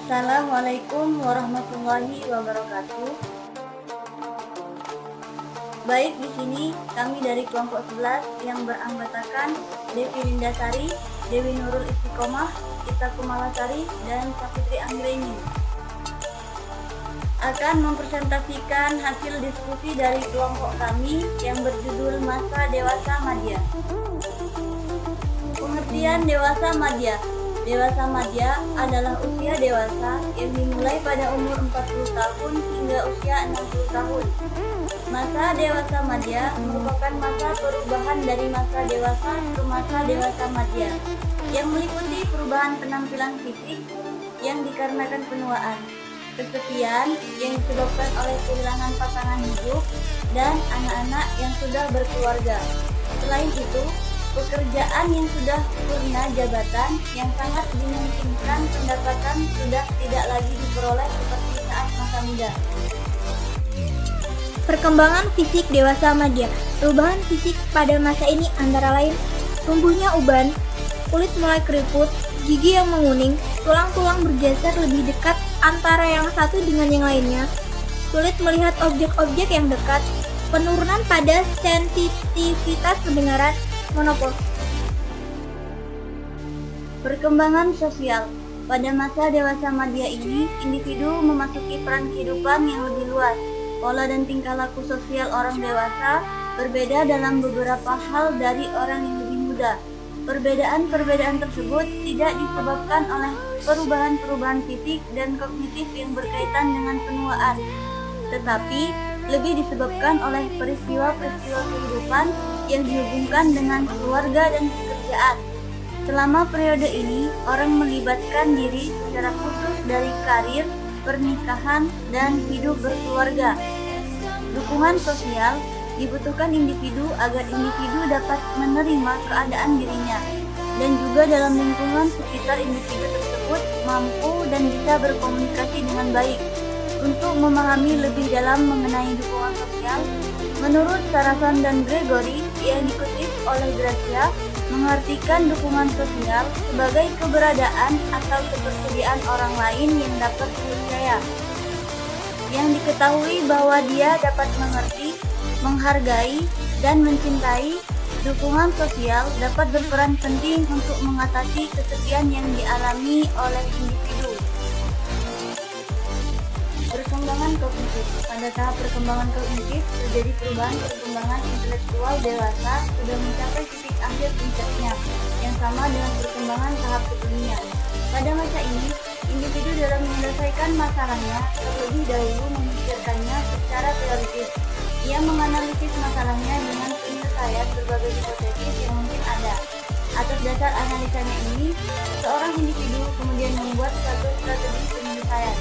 Assalamualaikum warahmatullahi wabarakatuh. Baik, di sini kami dari kelompok 11 yang beranggotakan Devi Lindasari, Dewi Nurul Istiqomah, Ita Kumalasari, dan Sapitri Anggreni akan mempresentasikan hasil diskusi dari kelompok kami yang berjudul Masa Dewasa Madya. Pengertian dewasa madya. Dewasa madya adalah usia dewasa yang dimulai pada umur 40 tahun hingga usia 60 tahun. Masa dewasa madya merupakan masa perubahan dari masa dewasa ke masa dewasa madya yang meliputi perubahan penampilan fisik yang dikarenakan penuaan, kesepian yang disebabkan oleh kehilangan pasangan hidup, dan anak-anak yang sudah berkeluarga. Selain itu, pekerjaan yang sudah purna jabatan yang sangat dimungkinkan pendapatan sudah tidak lagi diperoleh seperti saat masa muda. Perkembangan fisik dewasa madya. Perubahan fisik pada masa ini antara lain tumbuhnya uban, kulit mulai keriput, gigi yang menguning, tulang-tulang bergeser lebih dekat antara yang satu dengan yang lainnya, sulit melihat objek-objek yang dekat, penurunan pada sensitivitas pendengaran, monopause. Perkembangan sosial. Pada masa dewasa madya ini, individu memasuki peran kehidupan yang lebih luas. Pola dan tingkah laku sosial orang dewasa berbeda dalam beberapa hal dari orang yang lebih muda. Perbedaan-perbedaan tersebut tidak disebabkan oleh perubahan-perubahan fisik dan kognitif yang berkaitan dengan penuaan, tetapi lebih disebabkan oleh peristiwa-peristiwa kehidupan yang dihubungkan dengan keluarga dan pekerjaan. Selama periode ini, orang melibatkan diri secara khusus dari karir, pernikahan, dan hidup berkeluarga. Dukungan sosial dibutuhkan individu agar individu dapat menerima keadaan dirinya, dan juga dalam lingkungan sekitar individu tersebut mampu dan bisa berkomunikasi dengan baik. Untuk memahami lebih dalam mengenai dukungan sosial, menurut Sarason dan Gregory yang dikutip oleh Gracia, mengartikan dukungan sosial sebagai keberadaan atau ketersediaan orang lain yang dapat dipercaya, yang diketahui bahwa dia dapat mengerti, menghargai, dan mencintai. Dukungan sosial dapat berperan penting untuk mengatasi kesepian yang dialami oleh individu. Perkembangan kognitif. Pada tahap perkembangan kognitif, terjadi perubahan perkembangan intelektual dewasa sudah mencapai titik akhir puncaknya, yang sama dengan perkembangan tahap sebelumnya. Pada masa ini, individu dalam menyelesaikan masalahnya terlebih dahulu memikirkannya secara teoritis. Ia menganalisis masalahnya dengan penyelesaian berbagai hipotesis yang mungkin ada. Atas dasar analisanya ini, seorang individu kemudian membuat suatu strategi penyelesaian.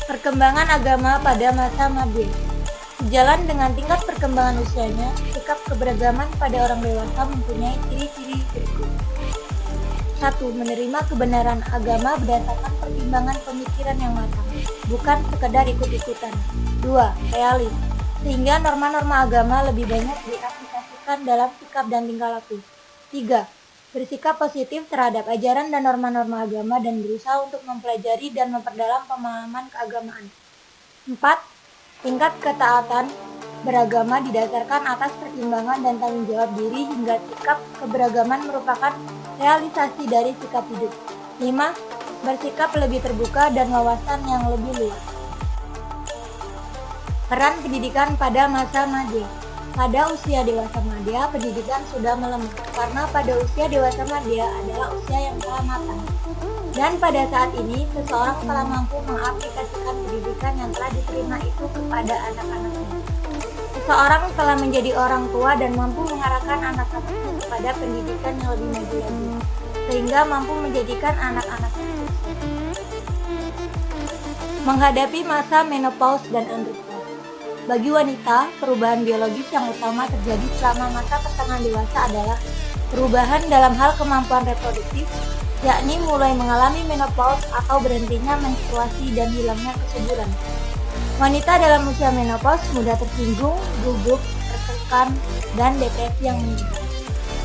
Perkembangan agama pada masa madya. Sejalan dengan tingkat perkembangan usianya, sikap keberagaman pada orang dewasa mempunyai ciri-ciri berikut. 1. Menerima kebenaran agama berdasarkan pertimbangan pemikiran yang matang, bukan sekedar ikut-ikutan. 2. Realis, sehingga norma-norma agama lebih banyak diaplikasikan dalam sikap dan tingkah laku. 3. Bersikap positif terhadap ajaran dan norma-norma agama dan berusaha untuk mempelajari dan memperdalam pemahaman keagamaan. 4. Tingkat ketaatan beragama didasarkan atas pertimbangan dan tanggung jawab diri hingga sikap keberagaman merupakan realisasi dari sikap hidup. 5. Bersikap lebih terbuka dan wawasan yang lebih luas. Peran pendidikan pada masa madya. Pada usia dewasa madya, pendidikan sudah melemah karena pada usia dewasa madya adalah usia yang telah matang. Dan pada saat ini, seseorang telah mampu mengaplikasikan pendidikan yang telah diterima itu kepada anak-anaknya. Seseorang telah menjadi orang tua dan mampu mengarahkan anak-anaknya kepada pendidikan yang lebih maju lagi, sehingga mampu menjadikan anak-anaknya sukses. Menghadapi masa menopause dan andropause. Bagi wanita, perubahan biologis yang utama terjadi selama masa pertengahan dewasa adalah perubahan dalam hal kemampuan reproduktif, yakni mulai mengalami menopause atau berhentinya menstruasi dan hilangnya kesuburan. Wanita dalam usia menopause mudah tersinggung, gugup, tertekan, dan depresi yang meningkat.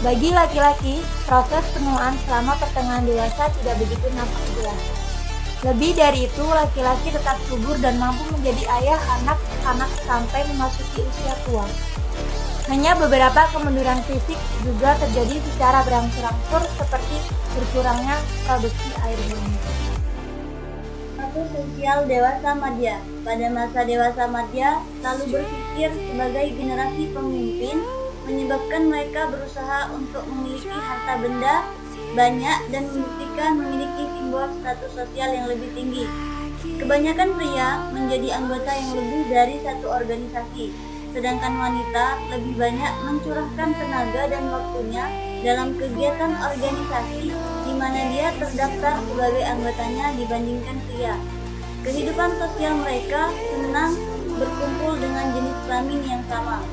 Bagi laki-laki, proses penuaan selama pertengahan dewasa tidak begitu nampak jelas. Lebih dari itu, laki-laki tetap subur dan mampu menjadi ayah anak-anak sampai memasuki usia tua. Hanya beberapa kemunduran fisik juga terjadi secara berangsur-angsur seperti berkurangnya produksi air minum. Status sosial dewasa madya. Pada masa dewasa madya, selalu berpikir sebagai generasi pemimpin, menyebabkan mereka berusaha untuk memiliki harta benda banyak dan membuktikan memiliki simbol status sosial yang lebih tinggi. Kebanyakan pria menjadi anggota yang lebih dari satu organisasi, sedangkan wanita lebih banyak mencurahkan tenaga dan waktunya dalam kegiatan organisasi di mana dia terdaftar sebagai anggotanya dibandingkan pria. Kehidupan sosial mereka senang berkumpul dengan jenis kelamin yang sama.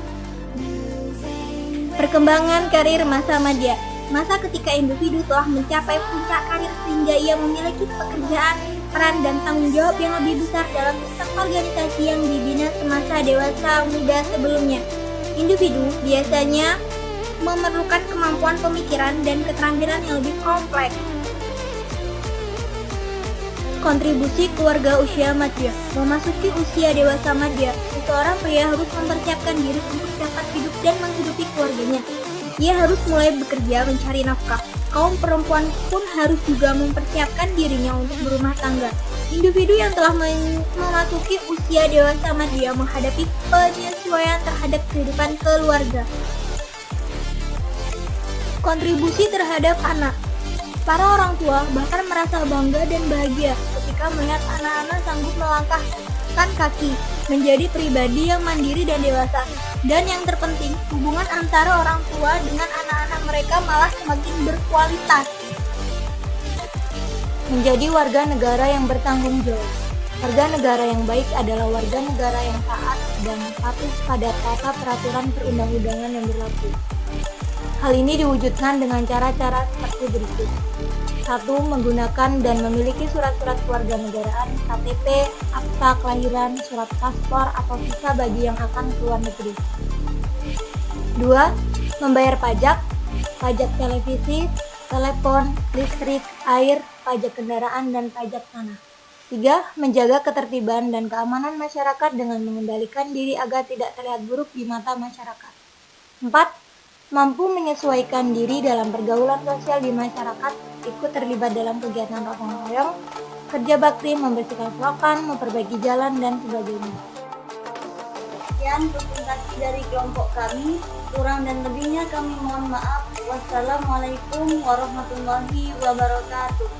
Perkembangan karir masa madya. Masa ketika individu telah mencapai puncak karir sehingga ia memiliki pekerjaan, peran, dan tanggung jawab yang lebih besar dalam sistem organisasi yang dibina semasa dewasa muda sebelumnya. Individu biasanya memerlukan kemampuan pemikiran dan keterampilan yang lebih kompleks. Kontribusi keluarga usia madya. Memasuki usia dewasa madya, seseorang pria harus mempersiapkan diri untuk dapat hidup dan menghidupi keluarganya. Ia harus mulai bekerja mencari nafkah. Kaum perempuan pun harus juga mempersiapkan dirinya untuk berumah tangga. Individu yang telah memasuki usia dewasa madya menghadapi penyesuaian terhadap kehidupan keluarga. Kontribusi terhadap anak. Para orang tua bahkan merasa bangga dan bahagia ketika melihat anak-anak sanggup melangkahkan kaki menjadi pribadi yang mandiri dan dewasa. Dan yang terpenting, hubungan antara orang tua dengan anak-anak mereka malah semakin berkualitas. Menjadi warga negara yang bertanggung jawab. Warga negara yang baik adalah warga negara yang taat dan patuh pada tata peraturan perundang-undangan yang berlaku. Hal ini diwujudkan dengan cara-cara seperti berikut. 1. Menggunakan dan memiliki surat-surat kewarganegaraan, KTP, akta kelahiran, surat paspor, atau visa bagi yang akan ke luar negeri. 2. Membayar pajak, pajak televisi, telepon, listrik, air, pajak kendaraan, dan pajak tanah. 3. Menjaga ketertiban dan keamanan masyarakat dengan mengendalikan diri agar tidak terlihat buruk di mata masyarakat. 4. Mampu menyesuaikan diri dalam pergaulan sosial di masyarakat, ikut terlibat dalam kegiatan gotong royong, kerja bakti, membersihkan selokan, memperbaiki jalan, dan sebagainya. Sekian presentasi dari kelompok kami, kurang dan lebihnya kami mohon maaf. Wassalamualaikum warahmatullahi wabarakatuh.